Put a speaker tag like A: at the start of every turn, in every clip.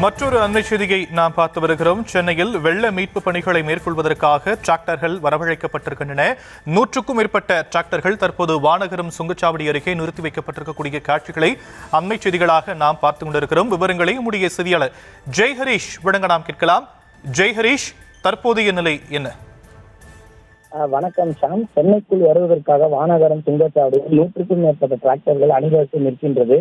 A: மற்றொரு அண்மை செய்தியை நாம் பார்த்து வருகிறோம். சென்னையில் வெள்ள மீட்பு பணிகளை மேற்கொள்வதற்காக டிராக்டர்கள் வரவழைக்கப்பட்டிருக்கின்றன. 100க்கும் மேற்பட்ட டிராக்டர்கள் தற்போது வானகரம் சுங்கச்சாவடி அருகே நிறுத்தி வைக்கப்பட்டிருக்கக்கூடிய காட்சிகளை அண்மை செய்திகளாக நாம் பார்த்து கொண்டிருக்கிறோம். விவரங்களை நம்முடைய செய்தியாளர் ஜெய்ஹரீஷ் வழங்க நாம் கேட்கலாம். ஜெய்ஹரீஷ், தற்போதைய நிலை என்ன?
B: வணக்கம் ஷாம். சென்னைக்குள் வருவதற்காக வானகரம் சுங்கச்சாவடியில் 100க்கும் மேற்பட்ட டிராக்டர்கள் அணிவகுத்து நிற்கின்றது.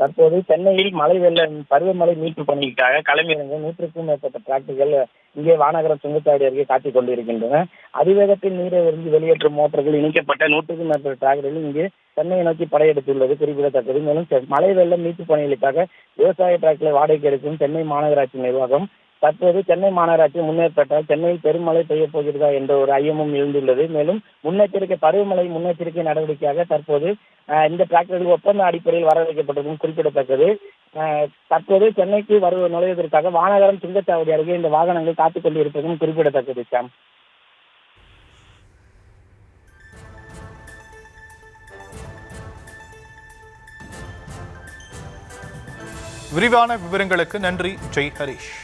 B: தற்போது சென்னையில் மழை வெள்ள பருவமழை மீட்பு பணிக்காக களமிறங்க 100க்கும் மேற்பட்ட டிராக்டர்கள் இங்கே வானகரம் சுங்கச்சாவடி அருகே காட்டிக் கொண்டிருக்கின்றன. அதிவேகத்தில் நீரை இருந்து வெளியேற்றும் மோட்டர்கள் இணைக்கப்பட்ட 100க்கும் மேற்பட்ட டிராக்டர்கள் இங்கே சென்னையை நோக்கி படையெடுத்துள்ளது குறிப்பிடத்தக்கது. மேலும் மழை வெள்ள மீட்பு பணிகளுக்காக விவசாய டிராக்டர்களை வாடகைக்கு எடுக்கும் சென்னை மாநகராட்சி நிர்வாகம் தற்போது சென்னை மாநகராட்சி முன்னேற்பட்டால் சென்னையில் பெருமழை பெய்யப் போகிறதா என்ற ஒரு ஐயமும் எழுந்துள்ளது. மேலும் பருவமழை முன்னெச்சரிக்கை நடவடிக்கையாக தற்போது இந்த டிராக்டர்கள் ஒப்பந்த அடிப்படையில் வர வைக்கப்பட்டதும் குறிப்பிடத்தக்கது. தற்போது சென்னைக்கு நுழைவதற்காக வானகரம் சுங்கச்சாவடி அருகே இந்த வாகனங்கள் காத்துக் கொண்டிருப்பதும் குறிப்பிடத்தக்கது. சாம்,
A: விரிவான விவரங்களுக்கு நன்றி ஜெய்ஹரீஷ்.